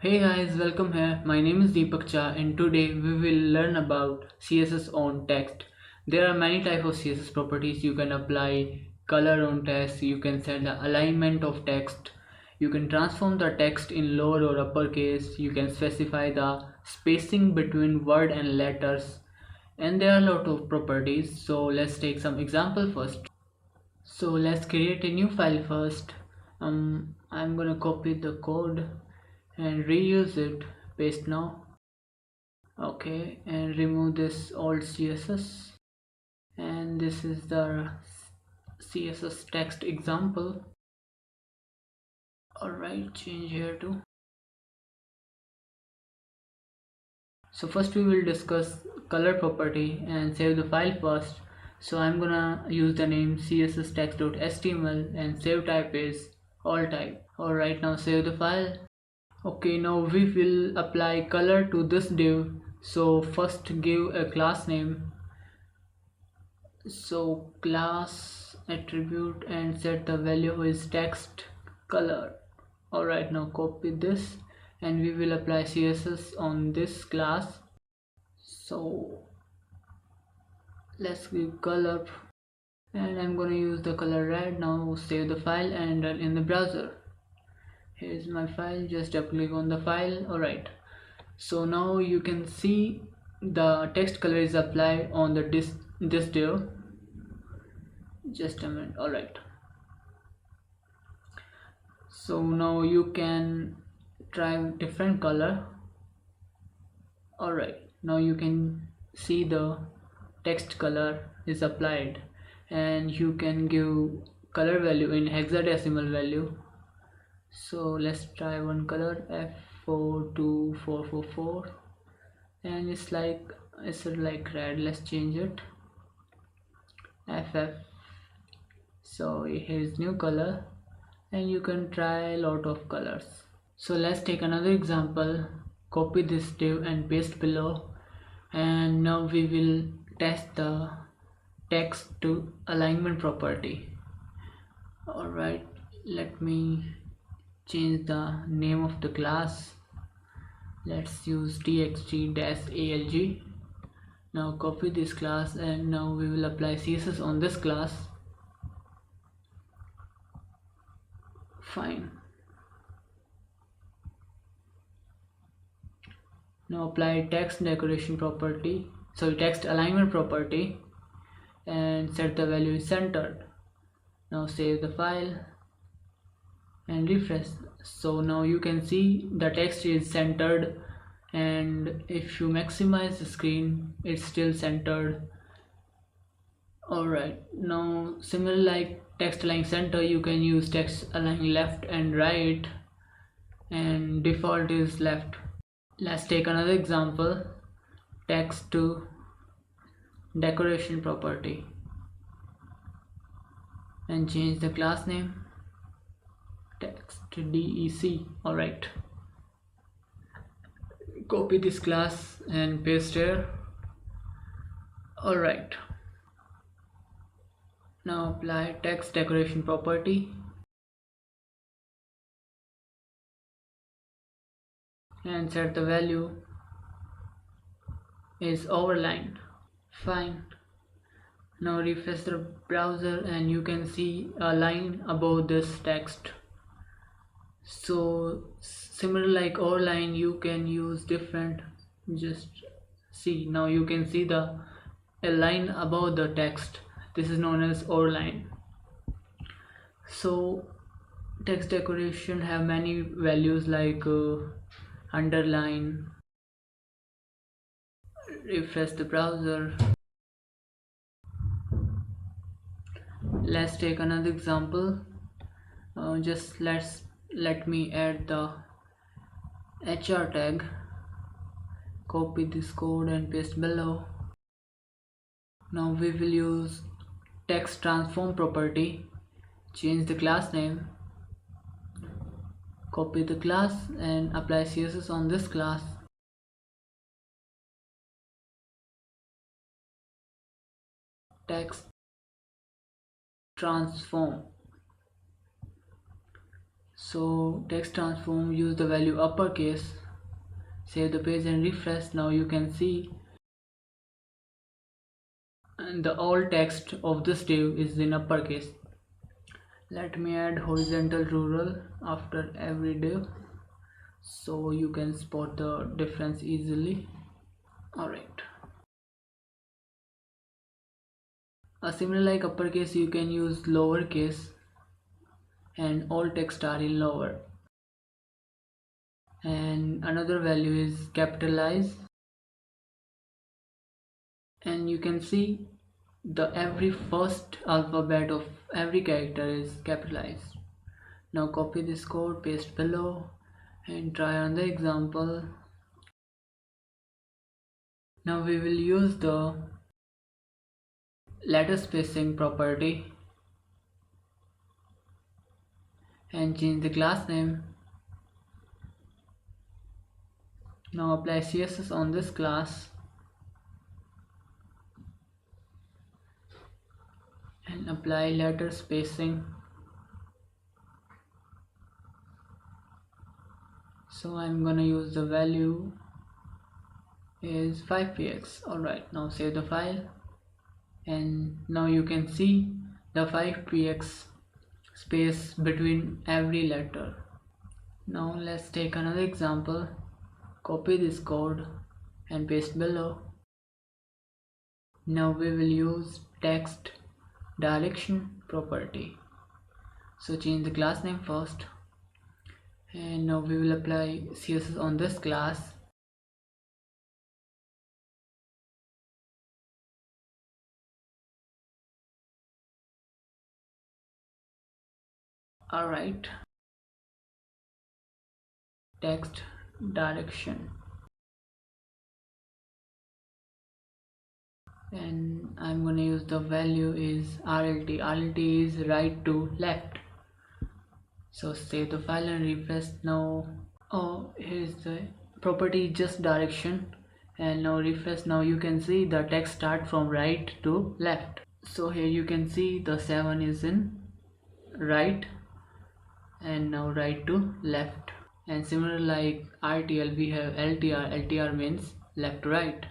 Hey guys, welcome here. My name is Deepak Cha and today we will learn about CSS on text. There are many types of CSS properties. You can apply color on text, you can set the alignment of text, you can transform the text in lower or uppercase, you can specify the spacing between word and letters, and there are a lot of properties. So let's take some example first. So let's create a new file first. I'm gonna copy the code and reuse it. Paste now. Okay, and remove this old CSS. And this is the CSS text example. Alright, change here too. So first we will discuss color property and save the file first. So I'm gonna use the name css text.html and save type is all type. Alright, now save the file. Okay, now we will apply color to this div. So first give a class name. So class attribute and set the value is text color. Alright, now copy this and we will apply CSS on this class. So let's give color and I'm gonna use the color red. Now save the file and run in the browser. Here's my file, just double click on the file. Alright, so now you can see the text color is applied on the this div. Just a minute. Alright, so now you can try different color. Alright, now you can see the text color is applied and you can give color value in hexadecimal value. So let's try one color F42444 and it's like red. Let's change it FF. So here's new color and you can try a lot of colors. So let's take another example. Copy this div and paste below, and now we will test the text to alignment property. Alright, let me change the name of the class. Let's use txt-alg. Now copy this class and now we will apply CSS on this class. Fine. Now apply text decoration property, text alignment property, and set the value is centered. Now save the file and refresh. So now you can see the text is centered, and if you maximize the screen it's still centered. Alright, now similar like text align center, you can use text align left and right, and default is left. Let's take another example. Text to decoration property and change the class name text to dec. Alright, copy this class and paste here. Alright, now apply text decoration property and set the value is overlined. Fine. Now refresh the browser and you can see a line above this text. So similar like overline, you can use different. Just see, now you can see a line above the text. This is known as overline. So text decoration have many values like underline. Refresh the browser. Let's take another example. Just let me add the HR tag. Copy this code and paste below. Now we will use text transform property. Change the class name. Copy the class and apply CSS on this class. Text transform. So text transform, use the value uppercase, save the page and refresh. Now you can see the all text of this div is in uppercase. Let me add horizontal rural after every div so you can spot the difference easily. Alright. Similar like uppercase, you can use lowercase and all text are in lower. And another value is capitalize, and you can see the every first alphabet of every character is capitalized. Now copy this code, paste below and try on the example. Now we will use the letter spacing property and change the class name. Now apply CSS on this class and apply letter spacing. So I'm gonna use the value is 5px. Alright, now save the file, and now you can see the 5px space between every letter. Now let's take another example. Copy this code and paste below. Now we will use text direction property. So change the class name first, and now we will apply CSS on this class. Alright, text direction, and I'm gonna use the value is RLT. RLT is right to left. So save the file and refresh. Now here's the property just direction, and now refresh. Now you can see the text start from right to left. So here you can see the 7 is in right and now right to left. And similar like RTL, we have LTR. LTR means left to right.